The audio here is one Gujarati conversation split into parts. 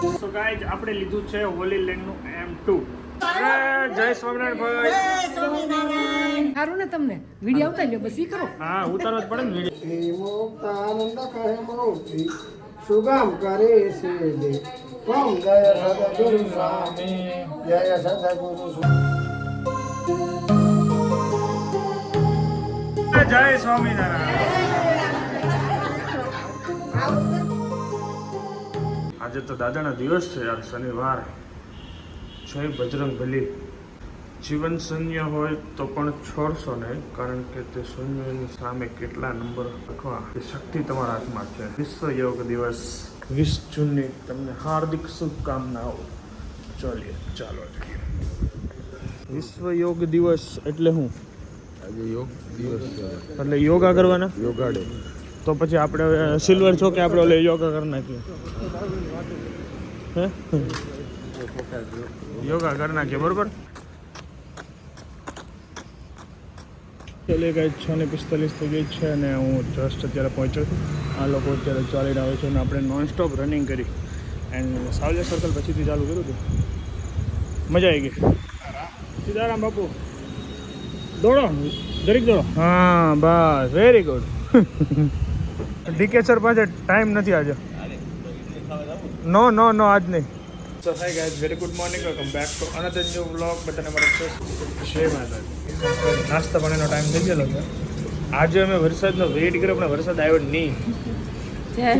સો ગાઈઝ આપણે લીધું છે હોલી લેન્ડ નું M2. જય સ્વામિનારાયણ ભાઈ. સારું ને તમને વિડીયો આવતા લ્યો બસ ઈ કરો. હા ઉતારવા જ પડે ને વિડીયો. આનંદ કહે મોતી સુગમ કરે છે દે કોમ જય સદગુરુ સ્વામી જય સદગુરુ જય સ્વામિનારાયણ. આજે તો દાદાના દિવસ છે યાર, શનિવાર. જય બજરંગ બલી. જીવન શૂન્ય હોય તો પણ છોડશો નહીં, કારણ કે તે શૂન્યની સામે કેટલા નંબર લખવા એ શક્તિ તમારા હાથમાં છે. વિશ્વ યોગ દિવસ 20 જૂનની તમને હાર્દિક શુભકામનાઓ. ચાલો જોઈએ. વિશ્વ યોગ દિવસ એટલે શું? આજે યોગ દિવસ છે એટલે યોગા કરવાના. યોગાડે તો પછી આપણે સિલ્વર છો કે આપણે ઓલે યોગા કરી નાખીએ? હે યોગા કરી નાખીએ, બરોબર. ચાલે ગઈ 6:45 થઈ ગઈ છે અને હું જસ્ટ અત્યારે પહોંચ્યો છું. આ લોકો અત્યારે ચાલીને આવે છે અને આપણે નોનસ્ટોપ રનિંગ કરી એન્ડ સાવલિયા સર્કલ પછીથી ચાલુ કર્યું હતું. મજા આવી ગઈ. સીતારામ બાપુ, દોડો દરેક દોડો. હા બસ, વેરી ગુડ. ડીકે સર પાસે ટાઈમ નથી આજે. નો આજ નહીં. So hi guys, very good morning, welcome back to another new vlog. બધાને મારો જય માતાજી. નાસ્તા પાણીનો ટાઈમ થઈ ગયેલો છે. આજે અમે વરસાદનો વેઇટ કર્યો પણ વરસાદ આવ્યો નહીં.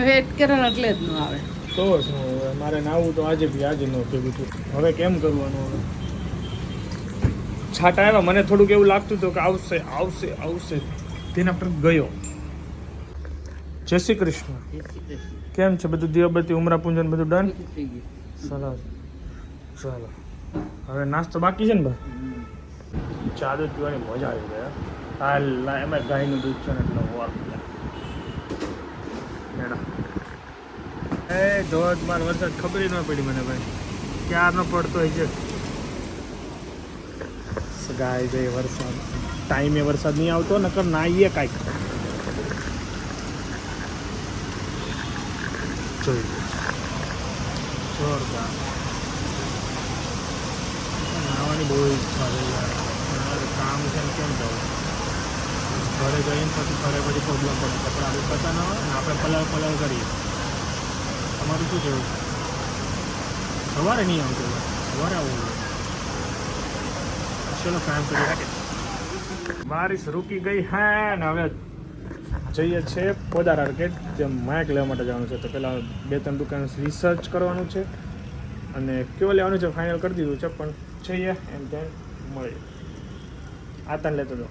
વેટ કરો એટલે જ ન આવે તો શું હવે મારે નાવું તો આજે બી આજે ન ભેગું થયું. હવે કેમ કરવાનું? હવે છાટા આવ્યા, મને થોડુંક એવું લાગતું હતું કે આવશે તેના પર ગયો. જય શ્રી કૃષ્ણ. કેમ છે બધું? દીવાબત્તી ઉમરા પૂંજન બધું ડન? ચાલો હવે નાસ્તો બાકી છે ને ભાઈ? ચા દૂધ પીવાની મજા આવી ગઈ. હાલ એમાં ગાયનું દૂધ છે ને એટલે વાર એ ધોધમાર વરસાદ ખબર ન પડી મને ભાઈ, ક્યારનો પડતો હોય છે. ગાય ગઈ વરસાદ, ટાઈમે વરસાદ નહીં આવતો, નકર નાહીએ કાંઈક. જોઈ જોરદાર. નાવાની બહુ ઈચ્છા છે યાર. કામ છે ને કેમ જવું? ઘરે જઈને પછી પ્રોબ્લેમ પડે. કપડાં પતા ના હોય ને આપણે પલાવ કરીએ. તમારું શું કહેવું? સવારે નહીં આવતું, સવારે આવવું જોઈએ. ચલો કામ કરી રાખે. બારિશ રૂકી ગઈ હે ને હવે જઈએ છે પોદાર આર્કેડ, જેમ માઇક લેવા માટે જવાનું છે. તો પહેલાં 2-3 દુકાન રિસર્ચ કરવાનું છે અને કેવો લેવાનું છે ફાઇનલ કરી દીધું છે, પણ જઈએ એમ ત્યાં મળીએ. આતાને લેતો હતો.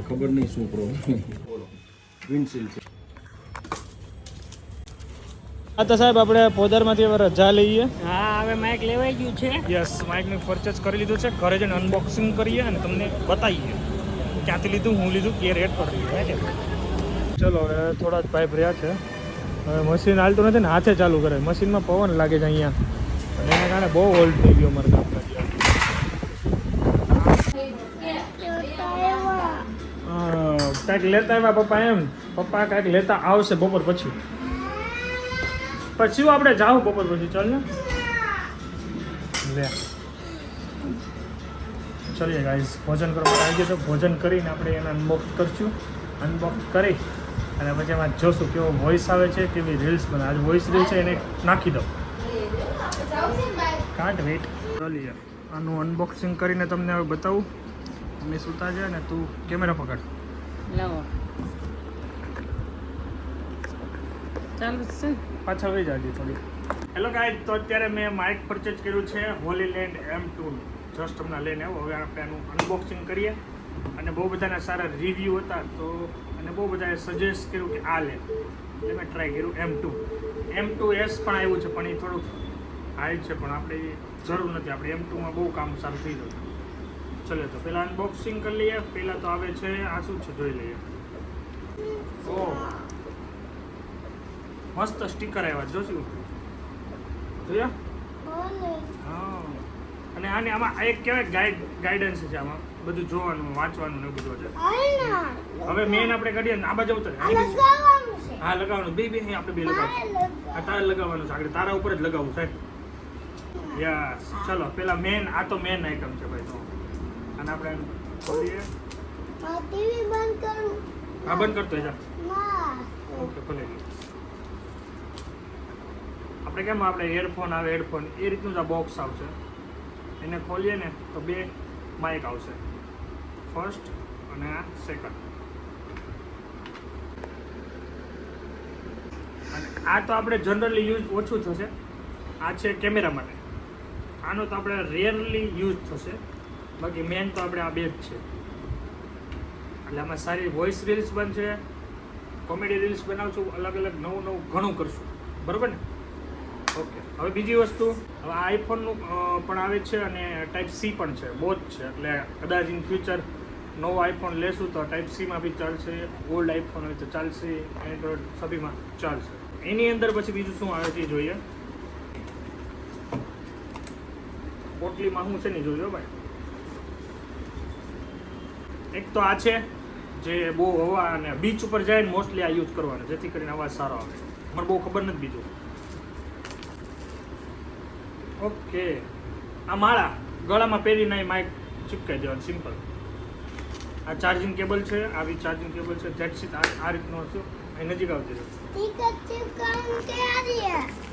ખબર નહીં શું પ્રોબ્લેમ. વિન્ડશીલ્ડ છે. હા તો સાહેબ આપણે પોદારમાંથી હવે રજા લઈએ. હા હવે માઇક લેવાઈ ગયું છે. યસ, માઇકનું પરચેસ કરી લીધું છે. ઘરે જઈને અનબોક્સિંગ કરીએ અને તમને બતાવીએ ક્યાંથી લીધું, હું લીધું, કે રેટ પર લીધું. ચલો હવે થોડા જ પાઇપ રહ્યા છે. હવે મશીન હાલતું નથી ને, હાથે ચાલુ કરે. મશીનમાં પવન લાગે છે અહીંયા અને એના કારણે બહુ ઓલ્ડ થઈ ગયો અમારે કામ. કાંઈક લેતા આવ્યા પપ્પા એમ. પપ્પા કાંઈક લેતા આવશે બપોર પછી આપણે જાઉં બપોર પછી. ચાલ ને લે ચલીએ ગાઈઝ. ભોજન કરવા આવી ગયા તો ભોજન કરીને આપણે એને અનબોક્સ કરશું. અનબોક્સ કરી અને પછી એમાં જોશું કેવો વોઇસ આવે છે, કેવી રીલ્સ બને. આજે વોઇસ રીલ છે એને નાખી દઉં. કાંટ વેઇટ. ચાલીએ આનું અનબોક્સિંગ કરીને તમને હવે બતાવું. અમે સૂતા છે ને તું કેમેરા પકડ. લાવો ચાલુ છે. પાછળ વહી જાજે થોડી. હેલો ગાઈઝ, તો અત્યારે મેં માઇક પરચેજ કર્યું છે હોલી લેન્ડ M2. જસ્ટ હમણાં લઈને આવો. હવે આપણે આનું અનબોક્સિંગ કરીએ અને બહુ બધાના સારા રિવ્યૂ હતા તો અને બહુ બધાએ સજેસ્ટ કર્યું કે આ લે, એટલે મેં ટ્રાય કર્યું M2. M2S પણ આવ્યું છે પણ એ થોડુંક હાઈ છે, પણ આપણે જરૂર નથી. આપણે M2માં બહુ કામ સારું થઈ જતું. ચલો તો પહેલાં અનબોક્સિંગ કરી લઈએ. પહેલાં તો આવે છે આ શું છે જોઈ લઈએ. ઓહ મસ્ત સ્ટીકર આવ્યા. જોશું જોયા? હા અને આમાં એક કહેવાય ગાઈડન્સ છે, આમાં બધું જોવાનું વાંચવાનું ને એવું બધું છે. હવે મેન આપણે કરીએ ને આ બાજુ ઉતરે હા લગાવવાનું બે આપણે બે લગાવશું. આ તારે લગાવવાનું છે આગળ, તારા ઉપર જ લગાવવું સાહેબ. યસ ચલો પેલા મેન આ તો મેન આઈટમ છે ભાઈ. તો અને આપણે ખોલીએ. ટીવી બંધ કરું. હા બંધ કરતો જા. ના. ઓકે ખોલી લો. આપણે કેમ આપણે હેડફોન આવે હેડફોન એ રીતનું જ આ બોક્સ આવશે. એને ખોલીએ ને તો બે માઇક આવશે, ફર્સ્ટ અને આ સેકન્ડ. અને આ તો આપણે જનરલી યુઝ ઓછું થશે. આ છે કેમેરા માટે, આનો તો આપણે રેરલી યુઝ થશે. બાકી મેન તો આપણે આ બે જ છે. એટલે આમાં સારી વોઇસ રીલ્સ બનશે, કોમેડી રીલ્સ બનાવશું, અલગ અલગ નવું ઘણું કરશું, બરાબર ને? ઓકે હવે બીજી વસ્તુ, હવે આ આઈફોનનું પણ આવે છે અને ટાઈપ સી પણ છે, બોથ છે. એટલે કદાચ ઇન ફ્યુચર નવો આઈફોન લેશું તો ટાઈપ સીમાં બી ચાલશે, ઓલ્ડ આઈફોન હોય તો ચાલશે, એન્ડ્રોઈડ સભીમાં ચાલશે. એની અંદર પછી બીજું શું આવે છે એ જોઈએ. પોટલીમાં શું છે ને જોજો ભાઈ. એક તો આ છે જે બહુ હવા અને બીચ ઉપર જાય ને મોસ્ટલી આ યુઝ કરવાનો, જેથી કરીને અવાજ સારો આવે. મને બહુ ખબર નથી બીજું. ઓકે આ માળા ગળામાં પહેરીને માઇક ચીપકાઈ દેવાનું સિમ્પલ. આ ચાર્જિંગ કેબલ છે, આવી ચાર્જિંગ કેબલ છે, જેટસી આ રીતનો હશે. અહીં નજીક આવતી રહે.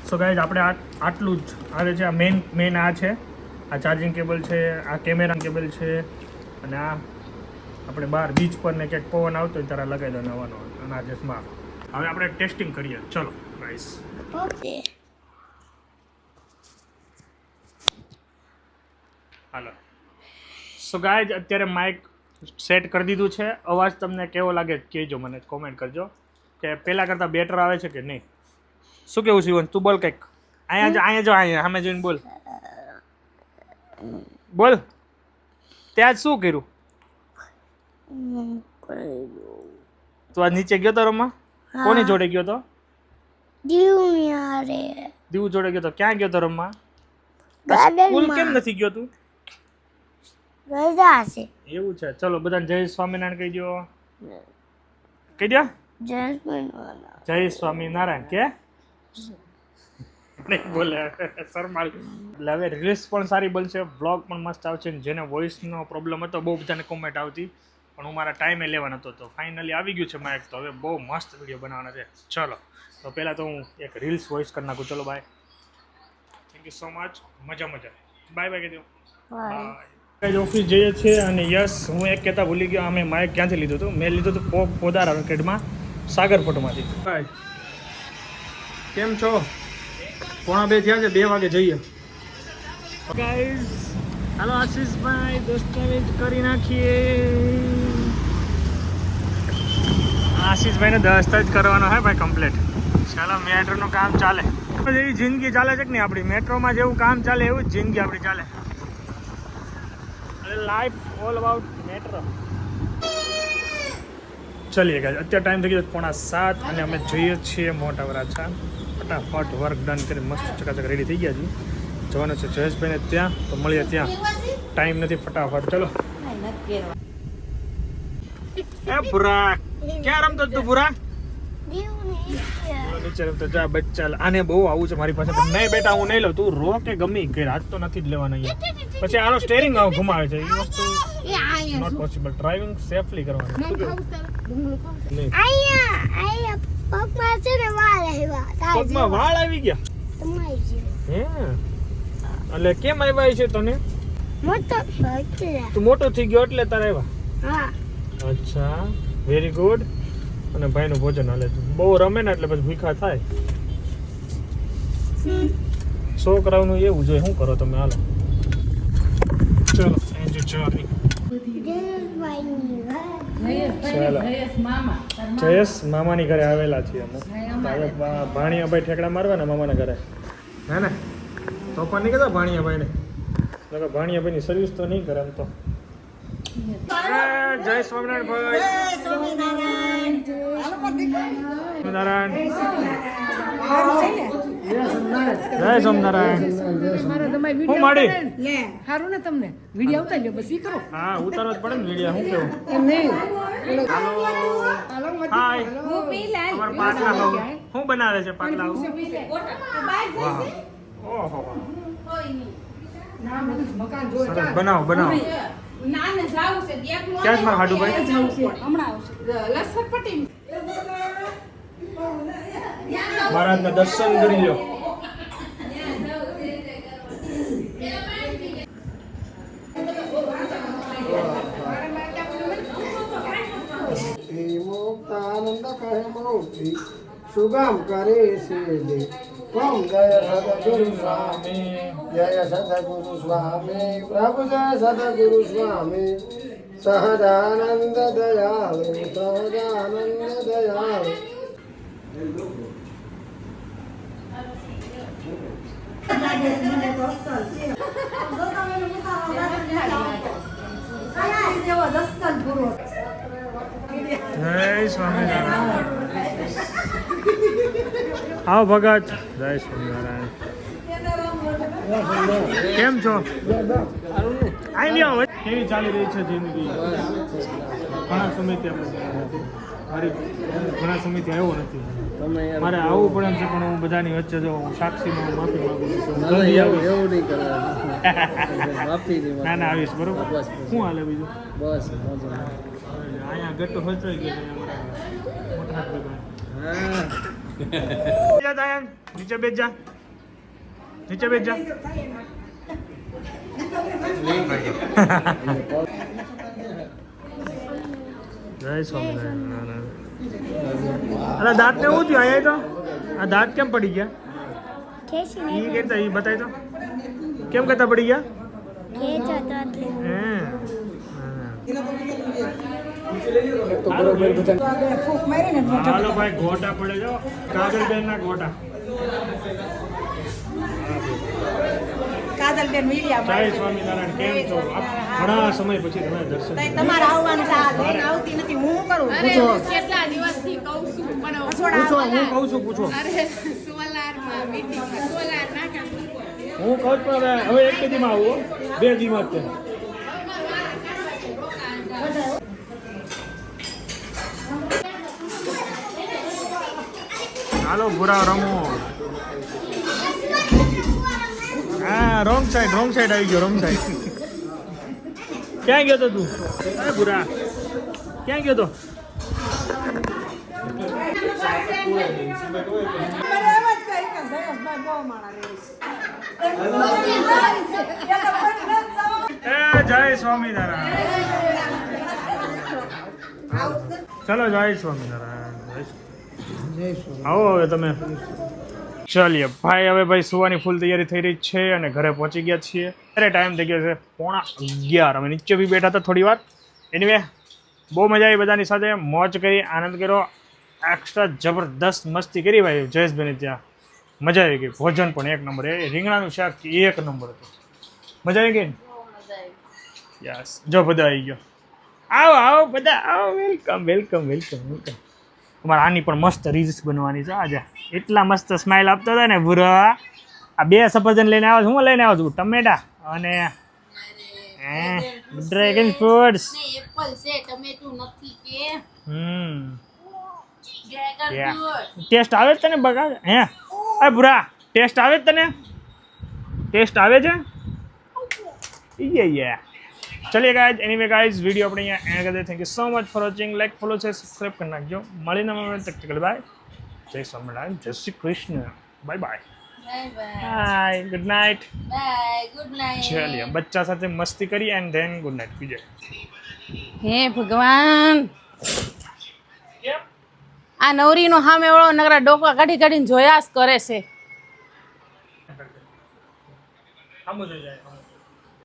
સો ગાઈઝ આપણે આટલું જ આવે છે. આ મેન આ છે, આ ચાર્જિંગ કેબલ છે, આ કેમેરા કેબલ છે, અને આ આપણે બહાર બીચ પર ને ક્યાંક પવન આવતો હોય ત્યારે લગાવી દો નવાનો. અને આ જસમાં હવે આપણે ટેસ્ટિંગ કરીએ. ચલો ગાઈઝ. ઓકે. હાલો સો ગાઈઝ અત્યારે માઇક સેટ કરી દીધું છે. અવાજ તમને કેવો લાગે કહેજો, મને કોમેન્ટ કરજો કે પહેલાં કરતાં બેટર આવે છે કે નહીં. શું કેવું શિવન તું બોલ કંઈક. અહીંયા જો સામે જોઈને બોલ ત્યાં શું કર્યું તું? આજ નીચે ગયો તો રમવા? કોની જોડે ગયો તો? દીવ જોડે ગયો તો. ક્યાં ગયો તો રમવા? સ્કૂલ કેમ નથી ગયો તું? રજા છે. એવું છે. ચલો બધાને જય સ્વામિનારાયણ કહી દો. કહી દો જય સ્વામિનારાયણ. કે નહીં બોલે શરમાળ. એટલે હવે રીલ્સ પણ સારી બનશે, બ્લોગ પણ મસ્ત આવશે. જેને વોઇસનો પ્રોબ્લેમ હતો બહુ બધાને કોમેન્ટ આવતી, પણ હું મારા ટાઈમે લેવાનો હતો. તો ફાઇનલી આવી ગયું છે માઇક. તો હવે બહુ મસ્ત વિડીયો બનાવવાના છે. ચલો તો પહેલાં તો હું એક રીલ્સ વોઇસ કરી નાખું. ચલો bye. Thank you so much. મજા બાય બાય કહી દો. બાય. ઓફિસ જઈએ છીએ અને યસ હું એક કહેતા ભૂલી ગયો. અમે માઇક ક્યાંથી લીધું હતું? મેં લીધું હતું પોદાર આર્કેડમાં સાગર ફોટોમાંથી. બાય. કેમ છો? 1:30 થયા છે, 2 વાગે જઈએ. ગાઈઝ હાલો આશીષભાઈ દસ્તાવેજ કરી નાખીએ. આશીષભાઈને દસ્તાવેજ કરવાનો હોય ભાઈ કમ્પ્લીટ. ચાલો મેટ્રોનું કામ ચાલે. એવી જિંદગી ચાલે છે કે નહીં આપણી? મેટ્રોમાં જેવું કામ ચાલે એવું જ જિંદગી આપણી ચાલે. Life all about metro. ચલીએ ગાઈઝ અત્યારે ટાઈમ થઈ ગયો 6:45 અને અમે જઈએ છીએ મોટા વરાછા. ફટાફટ વર્ક ડન કરી મસ્ત ચકાચક રેડી થઈ ગયા છીએ. જવાનું છે જયેશભાઈને ત્યાં. તો મળીએ ત્યાં. ટાઈમ નથી, ફટાફટ ચલો. એ ભૂરા ક્યાં રમતો તું? ભૂરા નીચે રમતો જા બચ્ચા. આને બહુ આવું છે મારી પાસે, પણ નહીં બેટા હું નહીં લઉં. તું રો કે ગમી કે આજ તો નથી જ લેવાના અહીંયા. પછી આનો સ્ટેરિંગ ઘુમાવે છે. એ વસ્તુ નોટ પોસિબલ. ડ્રાઇવિંગ સેફલી કરવાનું. શું કેવું? નહીં પગમાં વાળ આવી ગયા. હે એટલે કેમ આવ્યા છે તને? તું મોટો થઈ ગયો એટલે તારે આવ્યા? અચ્છા વેરી ગુડ. અને ભાઈનું ભોજન હાલે છે. બહુ રમે ને એટલે પછી ભૂખા થાય. છોકરાઓનું એવું જોઈએ. શું કરો તમે? હાલો ચલો એન્જોય જર્ની. જયેશ મામાની ઘરે આવેલા છીએ અમે. હવે ભાણિયાભાઈ ઠેકડા મારવા ને મામાના ઘરે. હે ને તો પણ નહીં કહેતા ભાણિયાભાઈને. ભાણિયાભાઈની સર્વિસ તો નહીં કરે એમ તો. જય સ્વામિનારાયણ ભાઈ. સ્વામિનારાયણ. જય સોમનાથ. જય સોમનારાયણ. મારો તમારી હું વિડીયો માડી? લે સારું ને તમને વિડીયો આવતા લ્યો બસ ઈ કરો હા ઉતારવા જ પડે ને વિડીયો. શું કેવું? એમ નહીં. હાય. હું પી લે તમારા પાટલા ખાવું. શું બનાવે છે પાટલા? વાહ. ઓહો. મકાન સરસ બનાવો બનાવો. ના ને જાવું છે દેખલો ક્યાં છે મારા હાડુભાઈ? જાવું છે હમણાં આવશે લસણ પટી મહારાજના દર્શન કરી લો. મુક્તાનંદ કહે મૂર્તિ સુગમ કરે છે દે કમ જય સદગુરુ સ્વામી જય સદગુરુ સ્વામી પ્રભુ જય સદગુરુ સ્વામી સહજાનંદ દયાળુ સહજાનંદ દયાળુ. જય સ્વામિનારાયણ. આવો ભગત. જય સ્વામિનારાયણ. કેમ છો? આવી આવો. કેવી ચાલી રહી છે જિંદગી? ઘણા સમયથી આપણે ઘણા સમયથી આવ્યો નથી. મારે આવવું પડે એમ છે પણ હું બધાની વચ્ચે જો સાક્ષીમાં માફી માંગુ છું. ના ના આવીશ બરોબર. શું હાલે બીજું? બસ અહીંયા ગટ્ટો હલચાઈ ગયો છે મોટા ભેગા. જા દાયન નીચે બેસ જા. નીચે બેસ જા. જય સ્વામિનારાયણ. અરે દાંત ને શું થયું અહીંયા તો? આ દાંત કેમ પડી ગયા? ખેંચી ઈ કેતા ઈ બતાય તો કેમ કરતા પડી ગયા? ખેંચો તો એટલે હે હાલો ભાઈ ગોટા પડે જો કાજલબેન ના ગોટા. કાજલબેન મીડિયા જય સ્વામિનારાયણ. કેમ છો? ઘણા સમય પછી તમે દર્શન તમારે આવવાનું છે આ લઈને આવતી નથી હું શું કરું પૂછો. કેટલા દિવસથી કહું છું પણ પૂછો હું કહું છું પૂછો. સોલારમાં મીટિંગમાં સોલાર નાખા હું કહું છું પણ હવે એક કે દીમાં આવું હો. 2 દીમાં જ તે. હાલો ભૂરા રમો. હા રોંગ સાઈડ આવી ગયો. Wrong side. ક્યાં ગયો તો તું? અરે ભૂરા ક્યાં ગયો તો? એ જય સ્વામિનારાયણ. ચલો જય સ્વામિનારાયણ. આવો હવે તમે. ચાલીએ ભાઈ હવે ભાઈ સુવાની ફૂલ તૈયારી થઈ રહી છે અને ઘરે પહોંચી ગયા છીએ. અત્યારે ટાઈમ થઈ ગયો છે 11:15. અમે નીચે બી બેઠા હતા થોડી વાર. એનીવે બહુ મજા આવી બધાની સાથે મોજ કરી આનંદ કર્યો. એક્સ્ટ્રા જબરદસ્ત મસ્તી કરી ભાઈ જયેશભાઈની ત્યાં. મજા આવી ગઈ. ભોજન પણ એક નંબર. એ રીંગણાનું શાક એક નંબર હતું. મજા આવી ગઈ ને? યસ જો બધા આવી ગયો. આવો બધા આવો. વેલકમ. અમારે આની પણ મસ્ત રીલ્સ બનવાની છે આજે. એટલા મસ્ત સ્માઇલ આપતો હતો ને ભૂરા. આ 2 સફરજન લઈને આવ્યો છું. હું લઈને આવ્યો છું ટમેટા અને ડ્રેગન ફ્રૂટ્સ. એપલ છે ટમેટું નથી કે ટેસ્ટ આવે છે તને? બગા હે અરે ભૂરા ટેસ્ટ આવે છે તને? ટેસ્ટ આવે છે? યે ચલિए गाइस एनीवे गाइस वीडियो अपने यहाँ एंड कर दे. Thank you so much for watching. Like follow से सब्सक्राइब कर नाखજો. મળીને અમે તક તક by. Jai Swaminarayan. Jai Shri Krishna. Bye bye. Bye good night. ચલિए બચ્ચા સાથે મસ્તી કરી એન્ડ ધેન ગુડ નાઇટ. બીજે હે ભગવાન કેમ આ નવરીનો સામે વાળો નગરા ડોકા કાઢીને જોયા જ કરે છે. આમ જ જાય.